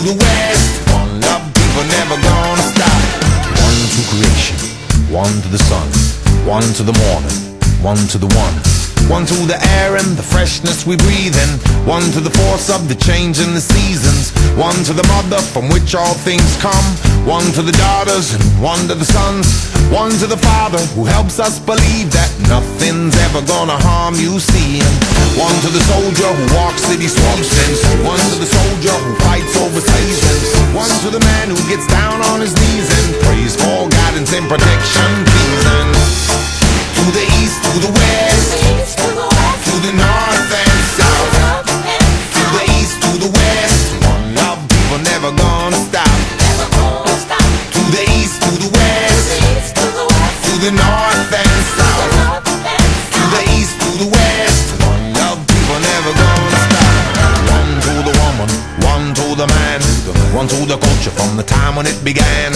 the west. One love, people never gonna stop. One to creation, one to the sun, one to the morning, one to the one. One to the air and the freshness we breathe in. One to the force of the change in the seasons. One to the mother from which all things come. One to the daughters and one to the sons. One to the father who helps us believe that nothing's ever gonna harm you, see him. One to the soldier who walks city swamps in. One to the soldier who fights over seasons. One to the man who gets down on his knees and prays for guidance and protection, please. And to the east, to the west, to the north and south, to the east, to the west. One love, people never gonna stop. To the east, to the west, to the north and south, to the east, to the west. One love, people never gonna stop. One to the woman, one to the man, one to the culture from the time when it began.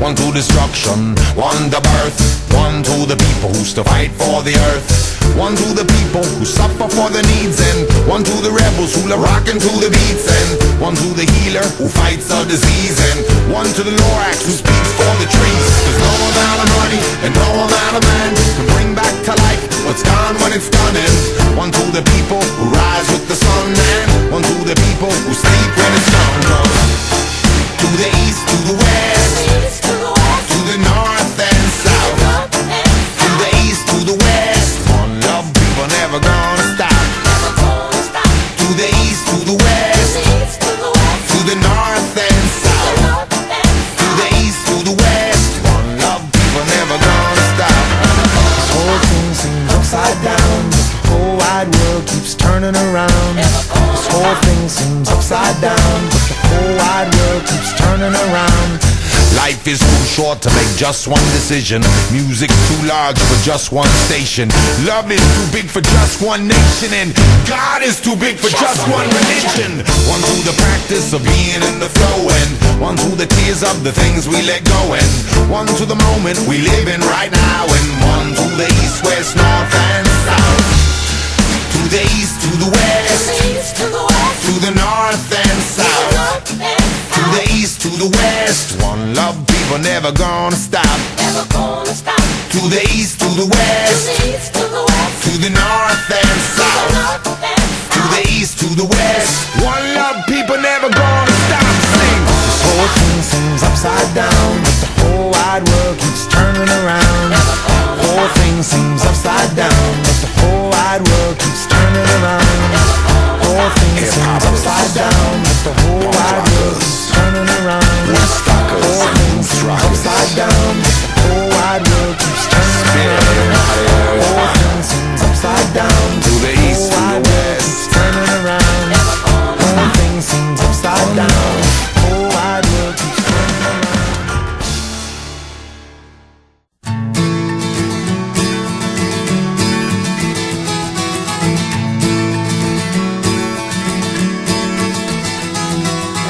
One to destruction, one to birth, one to the people who still fight for the earth. One to the people who suffer for their needs, and one to the rebels who love rockin' to the beats, and one to the healer who fights a disease, and one to the Lorax who speaks for the trees. There's no amount of money and no amount of man can bring back to life what's gone when it's done. And one to the people who rise with the sun, and one to the people who sleep when it's done. To the east, to the west, to the north and south, to the east, to the west. One love, people never gonna stop. To the east, to the west, to the north and south, to the east, to the west. One love, people never gonna stop. This whole thing seems upside down, but the whole wide world keeps turning around. This whole thing seems upside down, but the whole wide world keeps turning around. Life is too short to make just one decision. Music's too large for just one station. Love is too big for just one nation, and God is too big for just one religion. One to the practice of being in the flow, and one to the tears of the things we let go, and one to the moment we live in right now, and one to the east, west, north and south. To the east, to the west, to the north and south, to the east, to the west. One love, people never gonna stop. To the east, to the west, to the north and south, to the east, to the west. One love, people never gonna stop. Sing. This whole thing seems upside down, but the whole wide world keeps turning around. The whole thing seems upside down, but the whole wide world keeps turning around. The whole thing seems upside down, but the whole wide world keeps turning around. The whole thing seems upside down, but the whole wide world keeps turning around. The whole thing seems upside down, to the east, to the west, turning around. The whole thing seems upside down, the whole wide world keeps turning around.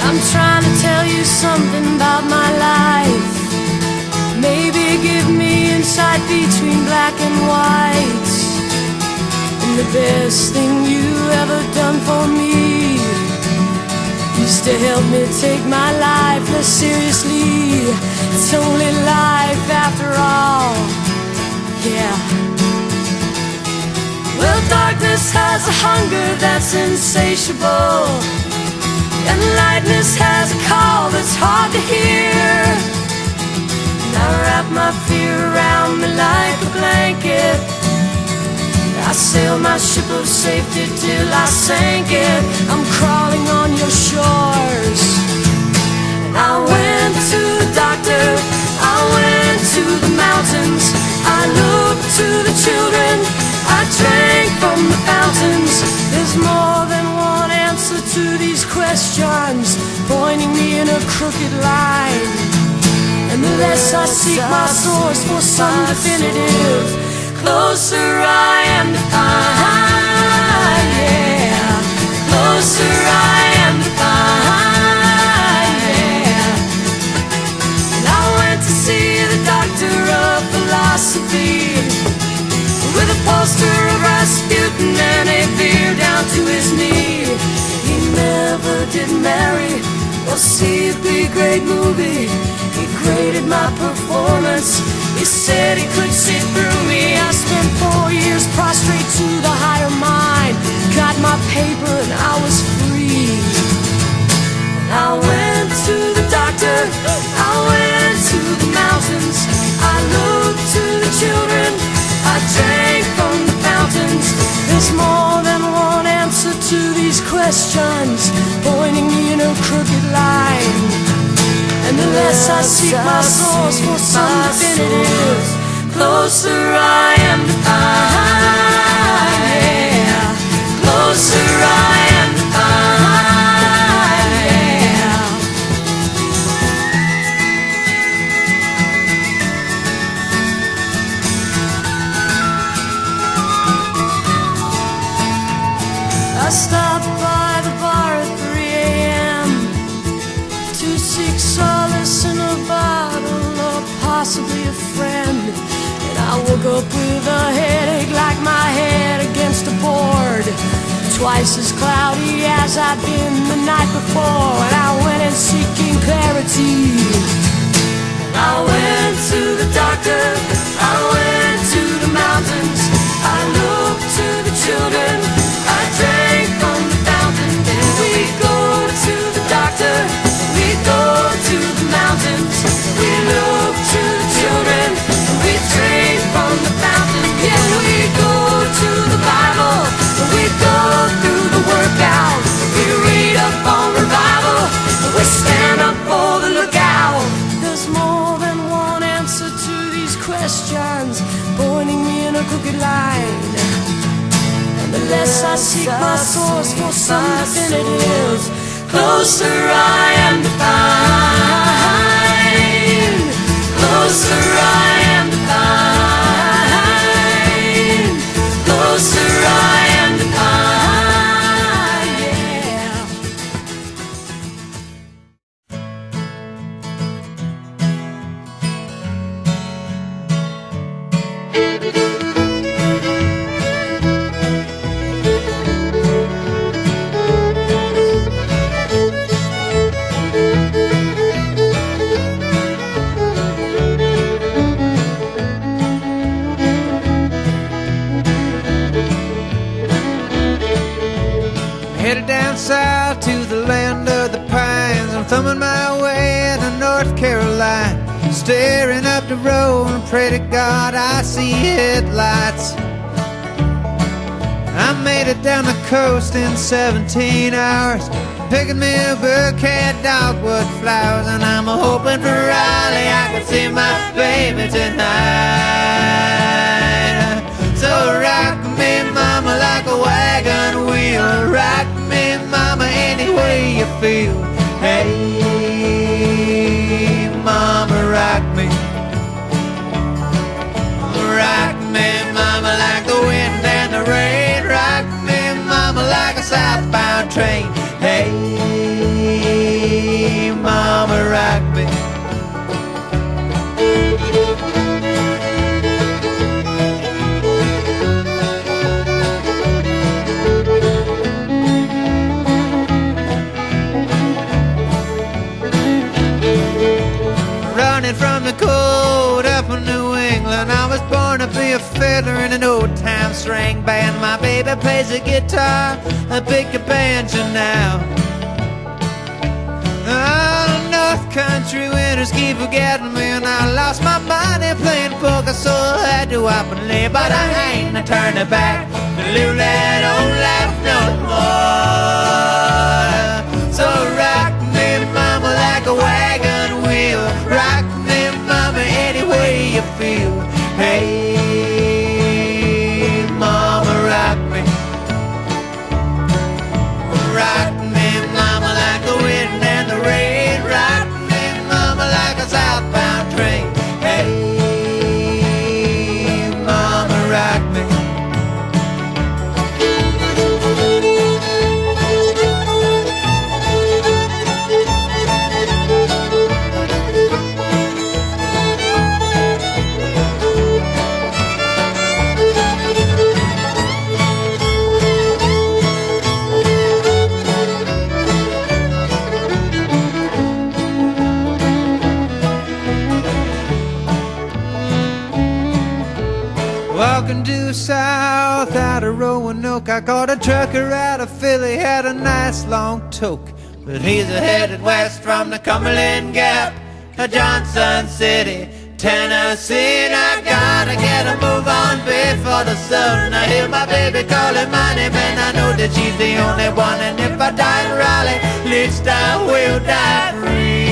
I'm trying to tell you something about my life. Maybe give me insight between black and white. And the best thing you ever done for me is to help me take my life less seriously. It's only life after all, yeah. Well, darkness has a hunger that's insatiable, and lightness has a call that's hard to hear. And I wrap my fear around me like a blanket. I sail my ship of safety till I sank it. I'm crawling on your shores. And I went to the doctor, I went to the mountains, I looked to the children, I drank from the fountains. There's more than one answer to these questions, pointing me in a crooked line. And the less I seek my source for some definitive, closer I am to find, yeah. Closer I am to find, yeah. And I went to see the doctor of philosophy, with a poster of Rasputin and a beer down to his knee. He never did marry or SYP, great movie. He graded my performance. He said he could see through me. I spent 4 years prostrate to the higher mind. Got my paper and I was free. I went to the doctor, I went to the mountains, I looked to the children, I drank from the fountains. There's more than one answer to these questions, pointing me in a crooked line. And the less I seek my source for some definitive, closer I am to find. Yeah, closer I am to find. I stopped by the bar at 3 a.m. to seek solace in a bottle or possibly a friend. And I woke up with a headache like my head against a board, twice as cloudy as I'd been the night before. And I went in seeking clarity. I went to the doctor, I went to the mountains, I looked to the children, I drank from the fountain. And we go to the doctor, we go to the mountains, we look to the children, we drink from the fountain. Yeah, we go to the Bible, we go through the workout, we read up on revival, we stand up for the lookout. There's more than one answer to these questions, pointing me in a crooked line. And the less I seek my source for some definitives, closer I am to find. Closer I am to find. Closer I am to find. Yeah. Headed down south to the land of the pines. I'm thumbing my way to North Carolina, staring up the road and pray to God I see headlights. I made it down the coast in 17 hours, picking me a bouquet of dogwood flowers. And I'm hoping for Raleigh I can see my baby tonight. So rock me, mama, like a wagon wheel. Rock me, mama, any way you feel. Hey, mama, rock me. Rock me, mama, like the wind and the rain. Rock me, mama, like a southbound train. Hey, mama, rock me. Running from the cold up in New England, I was born to be a fiddler in an old-time string band. My baby plays the guitar, I pick a banjo now. Oh, North Country winters keep forgetting me, and I lost my money playing poker, so I had to up and leave. But I ain't turning back to live that old life no more. So rock me, mama, like a wagon wheel. Rock me, mama, any way you feel. Hey, mama, rock me. Rock me, mama, like the wind and the rain. Rock me, mama, like a southbound train. Hey, mama, rock me. the south, out of Roanoke. I caught a trucker out of Philly, had a nice long toke. But he's headed west from the Cumberland Gap to Johnson City, Tennessee. And I gotta get a move on before the sun. I hear my baby calling my name, and I know that she's the only one. And if I die in Raleigh, at least I will die free.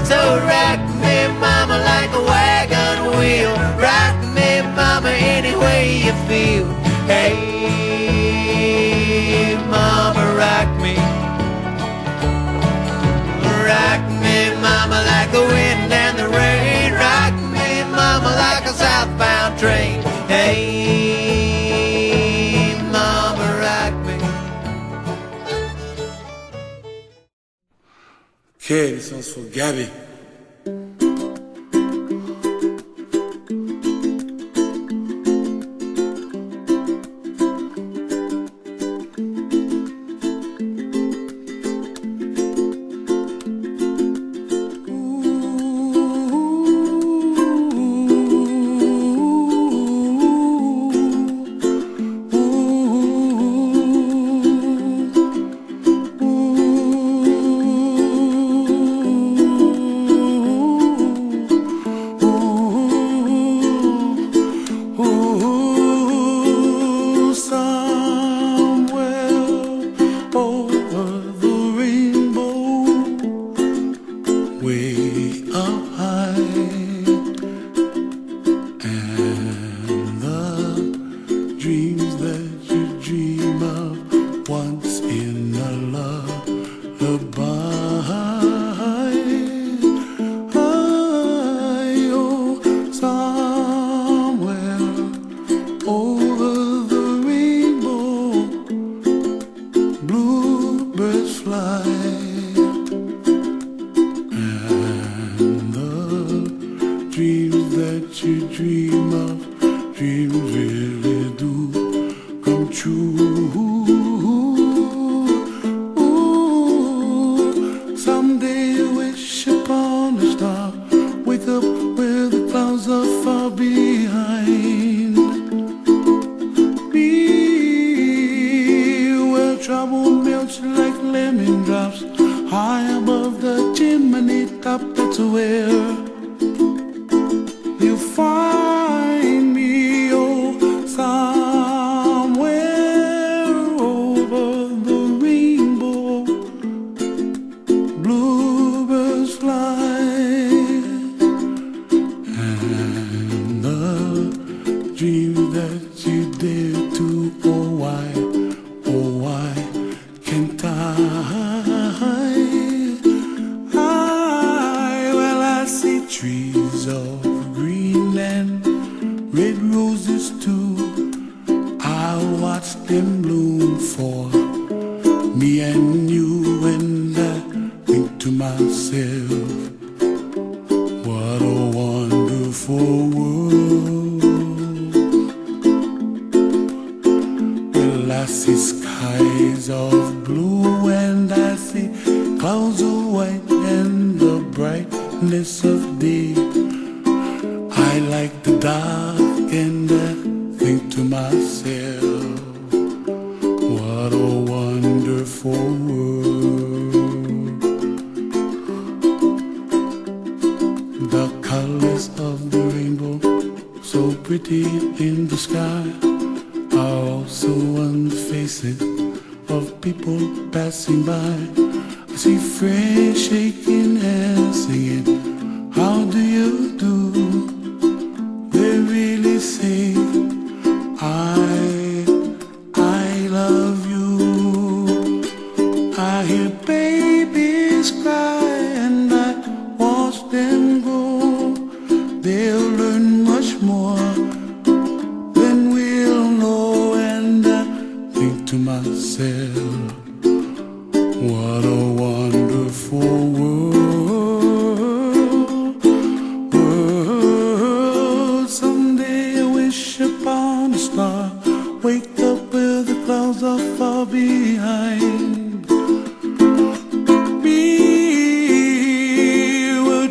So rock me, mama, like a wagon wheel. Rock me, mama, any way you feel. Hey, mama, rock me. Rock me, mama, like the wind and the rain. Rock me, mama, like a southbound train. Hey, mama, rock me. Okay, this one's for Gabby.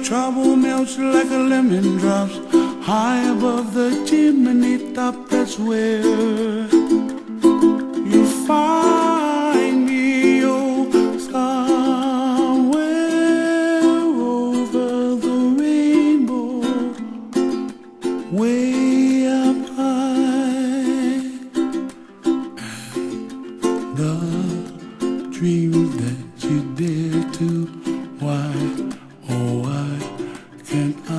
Trouble melts like a lemon drops high above the chimney. chimney top, that's where you find me. Oh, somewhere over the rainbow, way up high, and the dreams that you dare to, why, oh why can't I,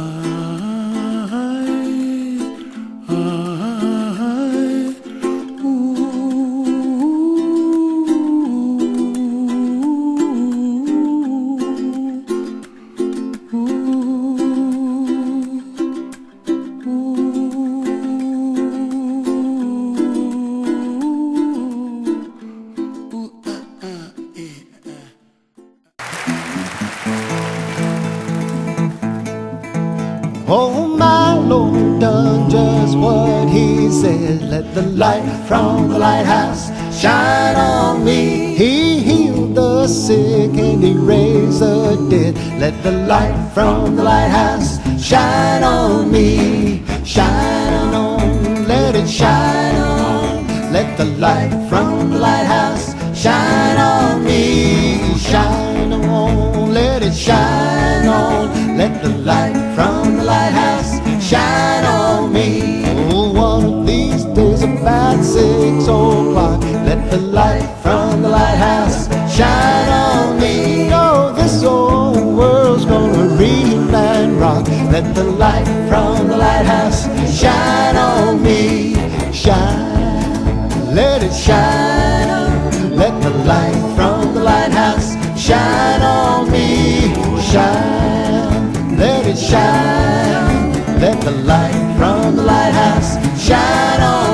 Oh, my Lord done just what he said. Let the light from the lighthouse shine on me. He healed the sick and he raised the dead. Let the light from the lighthouse shine on me. Shine on, let it shine on. Let the light from the lighthouse shine on me. Shine on, let it shine on. Let the light from the lighthouse shine on me. Oh, one of these days about 6 o'clock, let the light from the lighthouse shine on me. Oh, this old world's gonna reel and rock. Let the light from the lighthouse shine on me. Shine, let it shine on. Let the light from the lighthouse shine on me. Shine, let it shine. Let the light from the lighthouse shine on